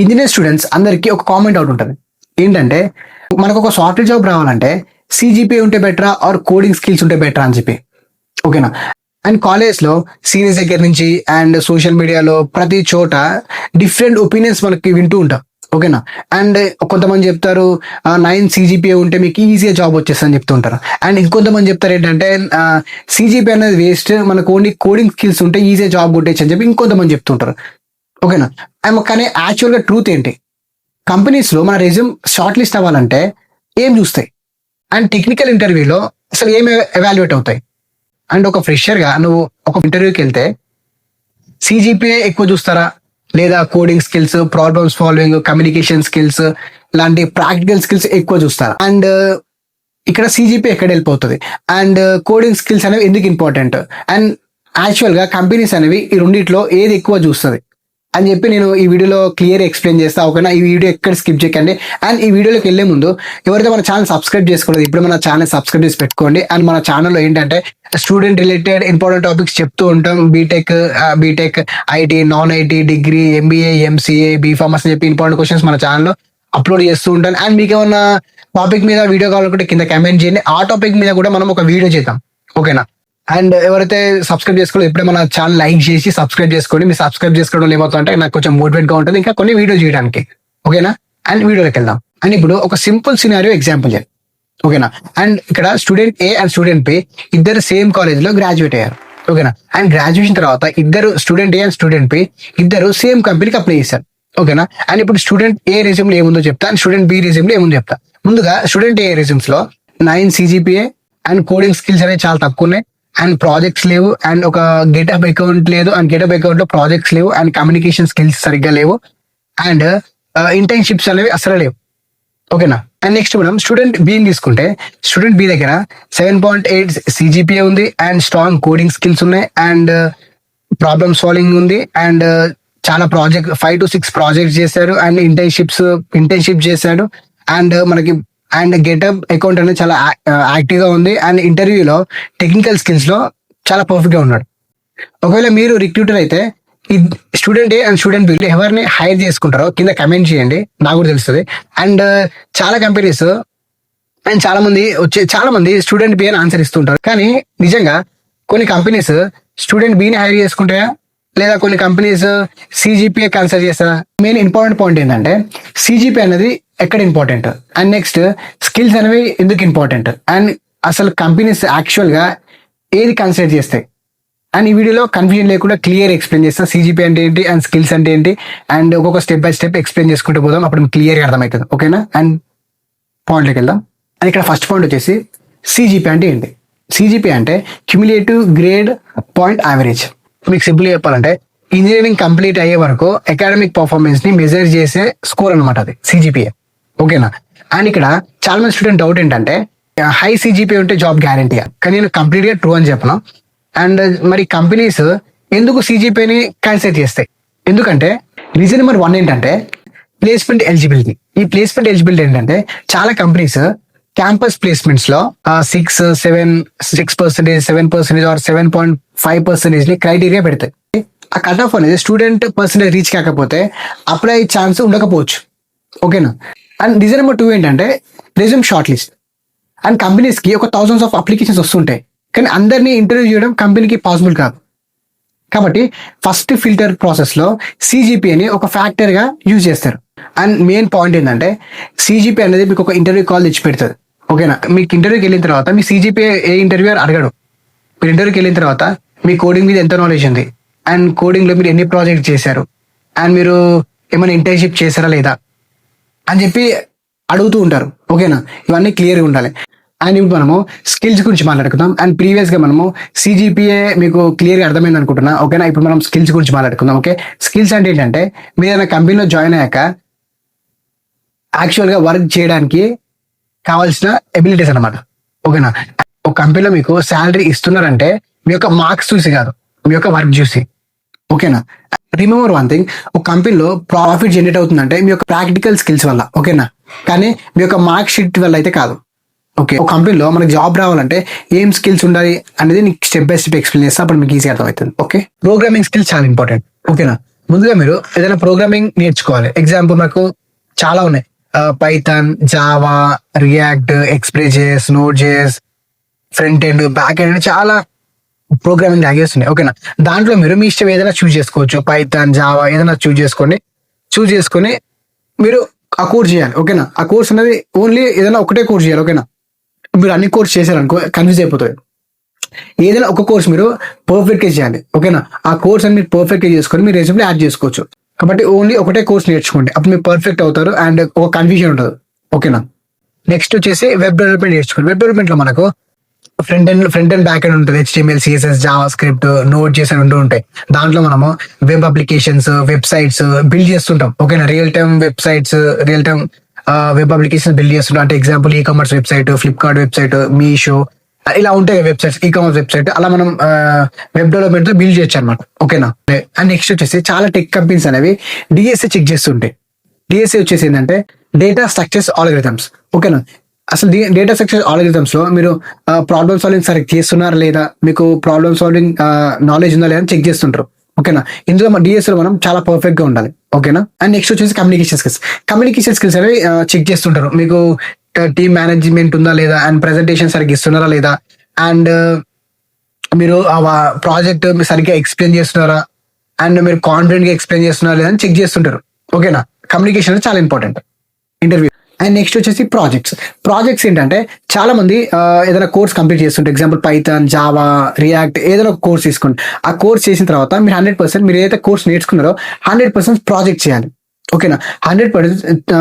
Engineer students అందరికీ ఒక common doubt ఉంటుంది. ఏంటంటే మనకు ఒక సాఫ్ట్వేర్ జాబ్ రావాలంటే సిజిపిఏ ఉంటే బెటరా ఆర్ కోడింగ్ స్కిల్స్ ఉంటే బెటరా అని చెప్పి. ఓకేనా. అండ్ కాలేజ్లో సీనియర్స్ దగ్గర నుంచి అండ్ సోషల్ మీడియాలో ప్రతి చోట డిఫరెంట్ ఒపీనియన్స్ మనకి వింటూ ఉంటాం. ఓకేనా. అండ్ కొంతమంది చెప్తారు 9 సిజిపిఏ ఉంటే మీకు ఈజీగా జాబ్ వచ్చేస్తుంది అని చెప్తుంటారు. అండ్ ఇంకొంతమంది చెప్తారు ఏంటంటే సిజిపిఏ అనేది వేస్ట్, మనకు ఓన్లీ కోడింగ్ స్కిల్స్ ఉంటే ఈజీగా జాబ్ కొట్టేచ్చు అని చెప్పి ఇంకొంతమంది చెప్తుంటారు. ఓకేనా. కానీ యాక్చువల్గా ట్రూత్ ఏంటి? కంపెనీస్లో మన రెజ్యూమ్ షార్ట్ లిస్ట్ అవ్వాలంటే ఏం చూస్తాయి? అండ్ టెక్నికల్ ఇంటర్వ్యూలో అసలు ఏం ఎవాల్యుయేట్ అవుతాయి? అండ్ ఒక ఫ్రెషర్గా నువ్వు ఒక ఇంటర్వ్యూకి వెళ్తే సిజిపిఏ ఎక్కువ చూస్తారా, లేదా coding skills, problem solving, communication skills లాంటి ప్రాక్టికల్ స్కిల్స్ ఎక్కువ చూస్తారా? అండ్ ఇక్కడ సిజిపిఏ ఎక్కడ వెళ్ళిపోతుంది? అండ్ కోడింగ్ స్కిల్స్ అనేవి ఎందుకు ఇంపార్టెంట్? అండ్ యాక్చువల్గా కంపెనీస్ అనేవి ఈ రెండిట్లో ఏది ఎక్కువ చూస్తుంది అని చెప్పి నేను ఈ వీడియోలో క్లియర్ ఎక్స్ప్లెయిన్ చేస్తా. ఓకేనా. ఈ వీడియో ఎక్కడ స్కిప్ చేయకండి. అండ్ ఈ వీడియోలోకి వెళ్ళే ముందు ఎవరైతే మన ఛానల్ సబ్స్క్రైబ్ చేసుకోలేదు ఇప్పుడు మన ఛానల్ సబ్స్క్రైబ్ చేసి పెట్టుకోండి. అండ్ మన ఛానల్లో ఏంటంటే స్టూడెంట్ రిలేటెడ్ ఇంపార్టెంట్ టాపిక్స్ చెప్తూ ఉంటాం. BTech, IT, non IT, degree, MBA, MCA, BPharm అని చెప్పి ఇంపార్టెంట్ క్వశ్చన్స్ మన ఛానల్లో అప్లోడ్ చేస్తూ ఉంటాను. అండ్ మీకు ఏమన్నా టాపిక్ మీద వీడియో కావాలనుకుంటే కింద కమెంట్ చేయండి. ఆ టాపిక్ మీద కూడా మనం ఒక వీడియో చేద్దాం. ఓకేనా. అండ్ ఎవరైతే సబ్స్క్రైబ్ చేసుకోలేదు ఇప్పుడే మన ఛానల్ లైక్ చేసి సబ్స్క్రైబ్ చేసుకోండి. మీరు సబ్స్క్రైబ్ చేసుకోవడం ఏమవుతుందంటే నాకు కొంచెం మోటివేట్ గా ఉంటుంది ఇంకా కొన్ని వీడియో చేయడానికి. ఓకేనా. అండ్ వీడియోలోకి వెళ్దాం. అండ్ ఇప్పుడు ఒక సింపుల్ సినారియో ఎగ్జాంపుల్ చేయండి. ఓకేనా. అండ్ ఇక్కడ student A and student B ఇద్దరు సేమ్ కాలేజ్ లో గ్రాడ్యుయేట్ అయ్యారు. ఓకేనా. అండ్ గ్రాడ్యుయేషన్ తర్వాత ఇద్దరు student A and student B ఇద్దరు సేమ్ కంపెనీకి అప్లై చేశారు. ఓకేనా. అండ్ ఇప్పుడు స్టూడెంట్ ఏ రెజ్యూమ్ లో ఏముందో చెప్తా అండ్ స్టూడెంట్ బి రెజ్యూమ్ లో ఏముందో చెప్తా. ముందుగా స్టూడెంట్ ఏ రెజ్యూమ్స్ లో 9 సిజిపిఏ అండ్ కోడింగ్ స్కిల్స్ అనేవి చాలా తక్కువ ఉన్నాయి. అండ్ ప్రాజెక్ట్స్ లేవు. అండ్ ఒక గెటప్ అకౌంట్ లేదు. అండ్ గెటప్ అకౌంట్ లో ప్రాజెక్ట్స్ లేవు. అండ్ కమ్యూనికేషన్ స్కిల్స్ సరిగ్గా లేవు. అండ్ ఇంటర్న్షిప్స్ అనేవి అసలు లేవు. ఓకేనా. అండ్ నెక్స్ట్ మనం స్టూడెంట్ బిని తీసుకుంటే స్టూడెంట్ బి దగ్గర 7.8 సిజిపిఏ ఉంది. అండ్ స్ట్రాంగ్ కోడింగ్ స్కిల్స్ ఉన్నాయి. అండ్ ప్రాబ్లమ్ సాల్వింగ్ ఉంది. అండ్ చాలా 5 to 6 ప్రాజెక్ట్స్ చేశారు. అండ్ ఇంటర్న్షిప్ చేశాడు. అండ్ మనకి అండ్ గెటప్ అకౌంట్ అనేది చాలా యాక్టివ్ గా ఉంది. అండ్ ఇంటర్వ్యూలో టెక్నికల్ స్కిల్స్ లో చాలా పర్ఫెక్ట్ గా ఉన్నాడు. ఒకవేళ మీరు రిక్రూటర్ అయితే ఈ student A and student B ఎవరిని హైర్ చేసుకుంటారో కింద కమెంట్ చేయండి, నాకు కూడా తెలుస్తుంది. అండ్ చాలా కంపెనీస్ అండ్ చాలా మంది స్టూడెంట్ బి అని ఆన్సర్ ఇస్తుంటారు. కానీ నిజంగా కొన్ని కంపెనీస్ స్టూడెంట్ బిని హైర్ చేసుకుంటాయా, లేదా కొన్ని కంపెనీస్ సిజిపిఏ కన్సిడర్ చేస్తారా? మెయిన్ ఇంపార్టెంట్ పాయింట్ ఏంటంటే సిజిపిఏ అనేది ఎక్కడ ఇంపార్టెంట్, అండ్ నెక్స్ట్ స్కిల్స్ అనేవి ఎందుకు ఇంపార్టెంట్, అండ్ అసలు కంపెనీస్ యాక్చువల్ గా ఏది కన్సిడర్ చేస్తాయి. అండ్ ఈ వీడియోలో కన్ఫ్యూజన్ లేకుండా క్లియర్ ఎక్స్ప్లెయిన్ చేస్తా. సిజిపిఏ అంటే ఏంటి అండ్ స్కిల్స్ అంటే ఏంటి అండ్ ఒక్కొక్క స్టెప్ బై స్టెప్ ఎక్స్ప్లెయిన్ చేసుకుంటూ పోదాం. అప్పుడు మీకు క్లియర్గా అర్థమవుతుంది. ఓకేనా. అండ్ పాయింట్లోకి వెళ్దాం. అండ్ ఇక్కడ ఫస్ట్ పాయింట్ వచ్చేసి సిజిపిఏ అంటే ఏంటి? సిజిపిఏ అంటే క్యుములేటివ్ గ్రేడ్ పాయింట్ యావరేజ్. మీకు సింపుల్ చెప్పాలంటే ఇంజనీరింగ్ కంప్లీట్ అయ్యే వరకు అకాడమిక్ పర్ఫార్మెన్స్ ని మెజర్ చేసే స్కోర్ అనమాట అది సిజిపిఏ. ఓకేనా. అండ్ ఇక్కడ చాలా మంది స్టూడెంట్ డౌట్ ఏంటంటే హై సిజిపిఏ ఉంటే జాబ్ గ్యారంటీ, కానీ నేను కంప్లీట్ గా ట్రూ అని చెప్పను. అండ్ మరి కంపెనీస్ ఎందుకు సిజిపిఏని కన్సిడర్ చేస్తాయి? ఎందుకంటే రీజన్ నెంబర్ 1 ఏంటంటే ప్లేస్మెంట్ ఎలిజిబిలిటీ. ఈ ప్లేస్మెంట్ ఎలిజిబిలిటీ ఏంటంటే చాలా కంపెనీస్ క్యాంపస్ ప్లేస్మెంట్స్ లో 6% 7% ఆర్ 7.5% ని క్రైటీరియా పెడతాయి. ఆ కట్ ఆఫ్ అనేది స్టూడెంట్ పర్సెంటేజ్ రీచ్ కాకపోతే అప్లై ఛాన్స్ ఉండకపోవచ్చు. ఓకేనా. అండ్ రీజన్ నెంబర్ 2 ఏంటంటే resume short list. And companies కి ఒక thousands ఆఫ్ అప్లికేషన్స్ వస్తుంటాయి, కానీ అందరినీ ఇంటర్వ్యూ చేయడం కంపెనీకి పాసిబుల్ కాదు. కాబట్టి ఫస్ట్ ఫిల్టర్ ప్రాసెస్ లో సిజిపిఏని ఒక ఫ్యాక్టర్ గా యూజ్ చేస్తారు. అండ్ మెయిన్ పాయింట్ ఏంటంటే సిజిపిఏ అనేది మీకు ఒక ఇంటర్వ్యూ కాల్ తెచ్చి పెడుతుంది. ఓకేనా. మీకు ఇంటర్వ్యూకి వెళ్ళిన తర్వాత మీ సిజిపిఏ ఏ ఇంటర్వ్యూ అడగడు. మీరు ఇంటర్వ్యూకి వెళ్ళిన తర్వాత మీ కోడింగ్ మీద ఎంత నాలెడ్జ్ ఉంది, అండ్ కోడింగ్ లో మీరు ఎన్ని ప్రాజెక్ట్ చేశారు, అండ్ మీరు ఏమైనా ఇంటర్న్షిప్ చేశారా లేదా అని చెప్పి అడుగుతూ ఉంటారు. ఓకేనా. ఇవన్నీ క్లియర్గా ఉండాలి. అండ్ ఇప్పుడు మనము స్కిల్స్ గురించి మాట్లాడుకుందాం. అండ్ ప్రీవియస్ గా మనము సిజిపిఏ మీకు క్లియర్గా అర్థమైంది అనుకుంటున్నా. ఓకేనా. ఇప్పుడు మనం స్కిల్స్ గురించి మాట్లాడుకుందాం. ఓకే. స్కిల్స్ అంటే ఏంటంటే మీరు ఏదైనా కంపెనీలో జాయిన్ అయ్యాక యాక్చువల్ గా వర్క్ చేయడానికి కావాల్సిన ఎబిలిటీస్ అనమాట. ఓకేనా. ఒక కంపెనీలో మీకు శాలరీ ఇస్తున్నారంటే మీ యొక్క మార్క్స్ చూసి కాదు, మీ యొక్క వర్క్ చూసి. ఓకేనా. రిమెంబర్ 1 థింగ్, ఒక కంపెనీలో ప్రాఫిట్ జనరేట్ అవుతుందంటే మీ యొక్క ప్రాక్టికల్ స్కిల్స్ వల్ల. ఓకేనా. కానీ మీ యొక్క మార్క్ షీట్ వల్ల అయితే కాదు. ఓకే. ఒక కంపెనీలో మనకి జాబ్ రావాలంటే ఏం స్కిల్స్ ఉండాలి అనేది నీకు స్టెప్ బై స్టెప్ ఎక్స్ప్లెయిన్ చేస్తా, అప్పుడు మీకు ఈజీ అర్థమవుతుంది. ఓకే. ప్రోగ్రామింగ్ స్కిల్స్ చాలా ఇంపార్టెంట్. ఓకేనా. ముందుగా మీరు ఏదైనా ప్రోగ్రామింగ్ నేర్చుకోవాలి. ఎగ్జాంపుల్ మనకు చాలా ఉన్నాయి. Python, Java, React, Express js, Node js, front end, back end చాలా ప్రోగ్రామింగ్ లాంగ్వేజెస్ ఉన్నాయి. ఓకేనా? దాంట్లో మీరు మీ ఇష్టం ఏదైనా చూజ్ చేసుకోవచ్చు. పైథాన్, జావా ఏదైనా చూజ్ చేసుకోండి. చూజ్ చేసుకొని మీరు ఆ కోర్స్ చేయాలి. ఓకేనా? ఆ కోర్స్ అనేది ఓన్లీ ఏదైనా ఒకటే కోర్స్ చేయాలి. ఓకేనా? మీరు అన్ని కోర్స్ చేశారనుకో కన్ఫ్యూజ్ అయిపోతుంది. ఏదైనా ఒక కోర్స్ మీరు పర్ఫెక్ట్ గా చేయాలి. ఓకేనా? ఆ కోర్స్ అని మీరు పర్ఫెక్ట్ గా చేసుకొని మీరు రెజ్యూమ్ యాడ్ చేసుకోవచ్చు. కాబట్టి ఓన్లీ ఒకటే కోర్స్ నేర్చుకోండి. అప్పుడు మీరు పర్ఫెక్ట్ అవుతారు అండ్ ఒక కన్ఫ్యూజన్ ఉండదు. ఓకేనా? నెక్స్ట్ వచ్చేసి వెబ్ డెవలప్మెంట్ నేర్చుకోండి. వెబ్ డెవలప్మెంట్ లో మనకు ఫ్రంట్ అండ్ బ్యాక్ ఎండ్ ఉంటుంది. HTML, CSS, Java script, note చేసి ఉంటూ ఉంటాయి. దాంట్లో మనము వెబ్ అప్లికేషన్స్, వెబ్సైట్స్ బిల్డ్ చేస్తుంటాం. ఓకేనా? Real time websites, real time web application build చేస్తుంటాం. అంటే example commerce website, Flipkart website, Meesho ఇలా ఉంటాయి వెబ్సైట్స్, కామర్స్ వెబ్సైట్. అలా మనం వెబ్ డెవలప్మెంట్ లో బిల్డ్ చేయొచ్చు అనమాట. ఓకేనా? అండ్ నెక్స్ట్ వచ్చేసి చాలా టెక్ కంపెనీస్ అనేవి డిఎస్ఏ చెక్ చేస్తుంటాయి. డిఎస్ఏ వచ్చేసి ఏంటంటే డేటా స్ట్రక్చర్స్ ఆల్గరిథమ్స్. ఓకేనా? అసలు డేటా స్ట్రక్చర్ ఆల్గరిథమ్స్ లో మీరు ప్రాబ్లమ్ సాల్వింగ్ సరిగ్గా చేస్తున్నారా లేదా, మీకు ప్రాబ్లమ్ సాల్వింగ్ నాలెడ్జ్ ఉందా లేదా చెక్ చేస్తుంటారు. ఓకేనా? ఇందులో మన డిఎస్ లో మనం చాలా పర్ఫెక్ట్ గా ఉండాలి. ఓకేనా? అండ్ నెక్స్ట్ వచ్చేసి కమ్యూనికేషన్ స్కిల్స్ అనేవి చెక్ చేస్తుంటారు. మీకు టీమ్ మేనేజ్మెంట్ ఉందా లేదా, అండ్ ప్రెజెంటేషన్ సరిగ్గా ఇస్తున్నారా లేదా, అండ్ మీరు ఆ ప్రాజెక్ట్ సరిగ్గా ఎక్స్ప్లెయిన్ చేస్తున్నారా, అండ్ మీరు కాన్ఫిడెంట్ గా ఎక్స్ప్లెయిన్ చేస్తున్నారా లేదా అని చెక్ చేస్తుంటారు. ఓకేనా? కమ్యూనికేషన్ అనేది చాలా ఇంపార్టెంట్ ఇంటర్వ్యూ. అండ్ నెక్స్ట్ వచ్చేసి ప్రాజెక్ట్స్ ఏంటంటే చాలా మంది ఏదైనా కోర్స్ కంప్లీట్ చేస్తుంటే ఎగ్జాంపుల్ పైథాన్, జావా, రియాక్ట్ ఏదైనా ఒక కోర్స్ తీసుకోండి. ఆ కోర్స్ చేసిన తర్వాత మీరు 100% మీరు ఏదైతే కోర్స్ నేర్చుకున్నారో 100% ప్రాజెక్ట్ చేయాలి. ఓకేనా? 100%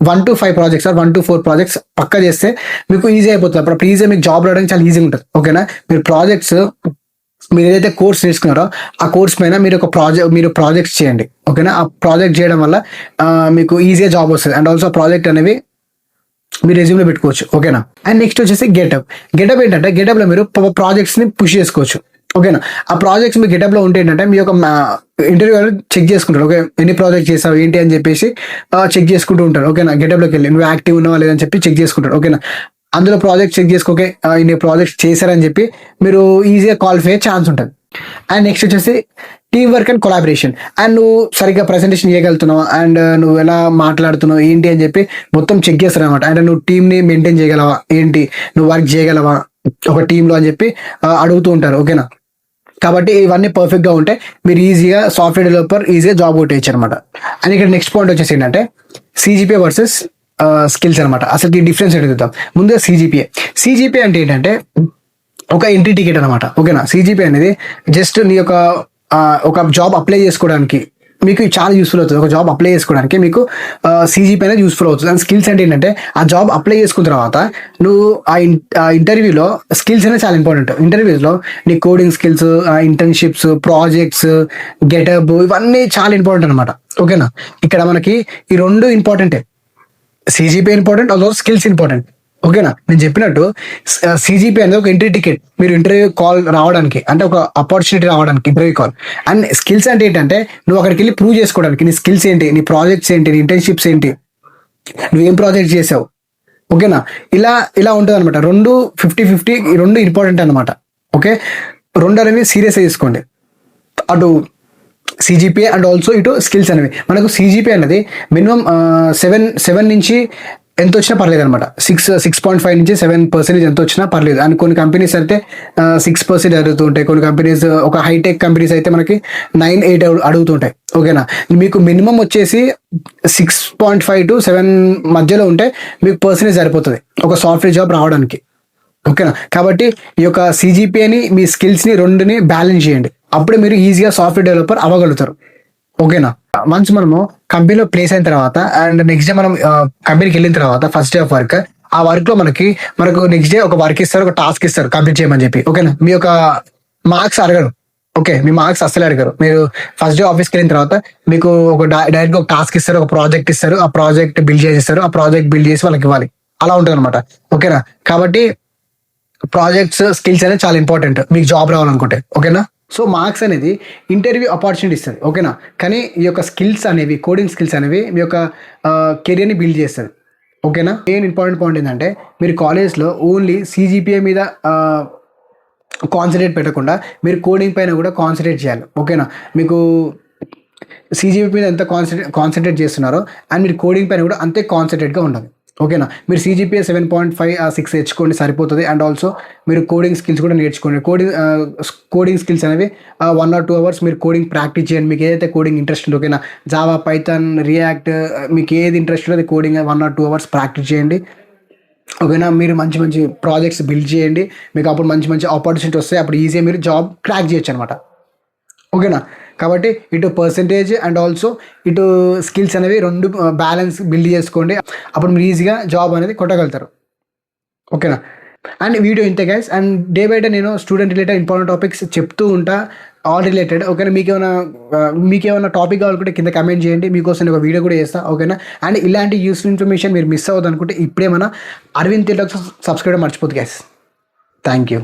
1 to 5 ప్రాజెక్ట్స్ 1 to 4 ప్రాజెక్ట్స్ పక్కా చేస్తే మీకు ఈజీ అయిపోతుంది. అప్పుడు ఈజీ మీకు జాబ్ రావడానికి చాలా ఈజీగా ఉంటుంది. ఓకేనా? మీరు ఏదైతే కోర్స్ నేర్చుకున్నారో ఆ కోర్స్ పైన మీరు ప్రాజెక్ట్స్ చేయండి. ఓకేనా? ఆ ప్రాజెక్ట్ చేయడం వల్ల మీకు ఈజీగా జాబ్ వస్తుంది. అండ్ ఆల్సో ప్రాజెక్ట్ అనేవి మీరు రెజ్యూమ్ లో పెట్టుకోవచ్చు. ఓకేనా? అండ్ నెక్స్ట్ వచ్చేసి గెటప్ ఏంటంటే గెటప్ లో మీరు ప్రాజెక్ట్స్ ని పుష్ చేసుకోవచ్చు. ఓకేనా? ఆ ప్రాజెక్ట్స్ మీ గెటప్ లో ఉంటే ఏంటంటే మీ యొక్క ఇంటర్వ్యూ చెక్ చేసుకుంటారు. ఓకే, ఎన్ని ప్రాజెక్ట్ చేసావు ఏంటి అని చెప్పేసి చెక్ చేసుకుంటూ ఉంటారు. ఓకేనా? గెటప్ లోకి వెళ్ళి నువ్వు యాక్టివ్ ఉన్నావా లేదని చెప్పి చెక్ చేసుకుంటారు. ఓకేనా? అందులో ప్రాజెక్ట్ చెక్ చేసుకోకే ఇన్ని ప్రాజెక్ట్స్ చేశారని చెప్పి మీరు ఈజీగా క్వాలిఫై అయ్యే ఛాన్స్ ఉంటుంది. అండ్ నెక్స్ట్ వచ్చేసి team work and collaboration. And నువ్వు సరిగ్గా ప్రెసెంటేషన్ చేయగలుగుతున్నావు, అండ్ నువ్వు ఎలా మాట్లాడుతున్నావు ఏంటి అని చెప్పి మొత్తం చెక్ చేస్తారు అనమాట. అంటే నువ్వు టీమ్ ని మెయింటైన్ చేయగలవా ఏంటి, నువ్వు వర్క్ చేయగలవా ఒక టీమ్ లో అని చెప్పి అడుగుతూ ఉంటారు. ఓకేనా? కాబట్టి ఇవన్నీ పర్ఫెక్ట్ గా ఉంటే మీరు ఈజీగా సాఫ్ట్వేర్ డెవలపర్ ఈజీగా జాబ్ కొట్టేయచ్చు అనమాట. అండ్ ఇక్కడ నెక్స్ట్ పాయింట్ వచ్చేసి ఏంటంటే సిజిపిఏ వర్సెస్ స్కిల్స్ అనమాట. అసలు ఈ డిఫరెన్స్ ఎదుగుతాం. ముందుగా సిజిపిఏ అంటే ఏంటంటే ఒక ఎంట్రీ టికెట్ అనమాట. ఓకేనా? సిజిపిఏ అనేది జస్ట్ నీ యొక్క ఒక జాబ్ అప్లై చేసుకోవడానికి మీకు చాలా యూస్ఫుల్ అవుతుంది. ఒక జాబ్ అప్లై చేసుకోవడానికి మీకు సిజిపి అనేది యూస్ఫుల్ అవుతుంది. అండ్ స్కిల్స్ అంటే ఏంటంటే ఆ జాబ్ అప్లై చేసుకున్న తర్వాత నువ్వు ఆ ఇంటర్వ్యూలో స్కిల్స్ అనేది చాలా ఇంపార్టెంట్. ఇంటర్వ్యూస్లో నీ coding skills, internships, projects, getup ఇవన్నీ చాలా ఇంపార్టెంట్ అనమాట. ఓకేనా? ఇక్కడ మనకి ఈ రెండు ఇంపార్టెంటే. CGP important, also skills important. ఓకేనా? నేను చెప్పినట్టు సిజిపి అనేది ఒక ఎంట్రీ టికెట్ మీరు ఇంటర్వ్యూ కాల్ రావడానికి, అంటే ఒక ఆపర్చునిటీ రావడానికి ఇంటర్వ్యూ కాల్. అండ్ స్కిల్స్ అంటే ఏంటంటే నువ్వు అక్కడికి వెళ్ళి ప్రూవ్ చేసుకోవడానికి నీ స్కిల్స్ ఏంటి, నీ ప్రాజెక్ట్స్ ఏంటి, నీ ఇంటర్న్షిప్స్ ఏంటి, నువ్వేం ప్రాజెక్ట్ చేసావు. ఓకేనా? ఇలా ఇలా ఉంటుంది అనమాట. 50-50 ఈ రెండు ఇంపార్టెంట్ అనమాట. ఓకే, రెండు అనేవి సీరియస్ తీసుకోండి. అటు సిజిపిఏ అండ్ ఆల్సో ఇటు స్కిల్స్ అనేవి. మనకు సిజిపిఏ అనేది మినిమం 7 నుంచి ఎంత వచ్చినా పర్లేదు అనమాట. 6.5 నుంచి 7% ఎంత వచ్చినా పర్లేదు. అండ్ కొన్ని కంపెనీస్ అయితే 6% అడుగుతూ ఉంటాయి. కొన్ని కంపెనీస్ ఒక హైటెక్ కంపెనీస్ అయితే మనకి 9-8 అడుగుతుంటాయి. ఓకేనా? మీకు మినిమం వచ్చేసి 6.5 to 7 మధ్యలో ఉంటే మీకు పర్సెంటేజ్ సరిపోతుంది ఒక సాఫ్ట్వేర్ జాబ్ రావడానికి. ఓకేనా? కాబట్టి ఈ యొక్క సిజిపిఏని మీ స్కిల్స్ని రెండుని బ్యాలెన్స్ చేయండి. అప్పుడే మీరు ఈజీగా సాఫ్ట్వేర్ డెవలపర్ అవ్వగలుగుతారు. ఓకేనా? వన్స్ మనము కంపెనీలో ప్లేస్ అయిన తర్వాత అండ్ నెక్స్ట్ డే మనం కంపెనీకి వెళ్ళిన తర్వాత ఫస్ట్ డే ఆఫ్ వర్క్, ఆ వర్క్ లో మనకు నెక్స్ట్ డే ఒక వర్క్ ఇస్తారు, ఒక టాస్క్ ఇస్తారు కంప్లీట్ చేయమని చెప్పి. ఓకేనా? మీ యొక్క మార్క్స్ అడగరు. ఓకే, మీ మార్క్స్ అస్సలు అడగరు. మీరు ఫస్ట్ డే ఆఫీస్కి వెళ్ళిన తర్వాత మీకు ఒక డైరెక్ట్ గా ఒక టాస్క్ ఇస్తారు, ఒక ప్రాజెక్ట్ ఇస్తారు, ఆ ప్రాజెక్ట్ బిల్డ్ చేసిస్తారు, ఆ ప్రాజెక్ట్ బిల్డ్ చేసి వాళ్ళకి ఇవ్వాలి. అలా ఉంటుంది అనమాట. ఓకేనా? కాబట్టి ప్రాజెక్ట్స్, స్కిల్స్ అనేది చాలా ఇంపార్టెంట్ మీకు జాబ్ రావాలనుకుంటే. ఓకేనా? సో మార్క్స్ అనేది ఇంటర్వ్యూ ఆపర్చునిటీ ఇస్తుంది. ఓకేనా? కానీ ఈ యొక్క స్కిల్స్ అనేవి, కోడింగ్ స్కిల్స్ అనేవి మీ యొక్క కెరియర్ని బిల్డ్ చేస్తుంది. ఓకేనా? మెయిన్ ఇంపార్టెంట్ పాయింట్ ఏంటంటే మీరు కాలేజ్లో ఓన్లీ సిజిపిఏ మీద కాన్సన్ట్రేట్ పెట్టకుండా మీరు కోడింగ్ పైన కూడా కాన్సన్ట్రేట్ చేయాలి. ఓకేనా? మీకు సీజీపీ మీద ఎంత కాన్సన్ట్రేట్ చేస్తున్నారో అండ్ మీరు కోడింగ్ పైన కూడా అంతే కాన్సన్ట్రేట్గా ఉండాలి. ఓకేనా, మీరు CGPA 7.5 6 తెచ్చుకోండి సరిపోతుంది. అండ్ ఆల్సో మీరు కోడింగ్ స్కిల్స్ కూడా నేర్చుకోండి. కోడింగ్ స్కిల్స్ అనేవి 1 or 2 hours మీరు కోడింగ్ ప్రాక్టీస్ చేయండి. మీకు ఏదైతే కోడింగ్ ఇంట్రెస్ట్ ఉందో, ఓకేనా, జావా, పైథాన్, రియాక్ట్, మీకు ఏది ఇంట్రెస్ట్ ఉందో అది కోడింగ్ 1 or 2 hours ప్రాక్టీస్ చేయండి. ఓకేనా, మీరు మంచి మంచి ప్రాజెక్ట్స్ బిల్డ్ చేయండి. మీకు అప్పుడు మంచి మంచి ఆపర్చునిటీ వస్తాయి. అప్పుడు ఈజీగా మీరు జాబ్ క్రాక్ చేయొచ్చు అనమాట. ఓకేనా, కాబట్టి ఇటు పర్సంటేజ్ అండ్ ఆల్సో ఇటు స్కిల్స్ అనేవి రెండు బ్యాలెన్స్ బిల్డ్ చేసుకోండి. అప్పుడు మీరు ఈజీగా జాబ్ అనేది కొట్టగలుగుతారు. ఓకేనా, అండ్ వీడియో ఇంతే guys. And day by day నేను స్టూడెంట్ రిలేటెడ్ ఇంపార్టెంట్ టాపిక్స్ చెప్తూ ఉంటా, ఆల్ రిలేటెడ్. ఓకేనా, మీకేమైనా టాపిక్ కావాలనుకుంటే కింద కమెంట్ చేయండి, మీకోసం ఒక వీడియో కూడా చేస్తా. ఓకేనా, అండ్ ఇలాంటి యూస్ఫుల్ ఇన్ఫర్మేషన్ మీరు మిస్ అవ్వదు అనుకుంటే ఇప్పుడే మన అరవింద్ తెలుగు సబ్స్క్రైబ్ మర్చిపోద్దు గైస్. Thank you.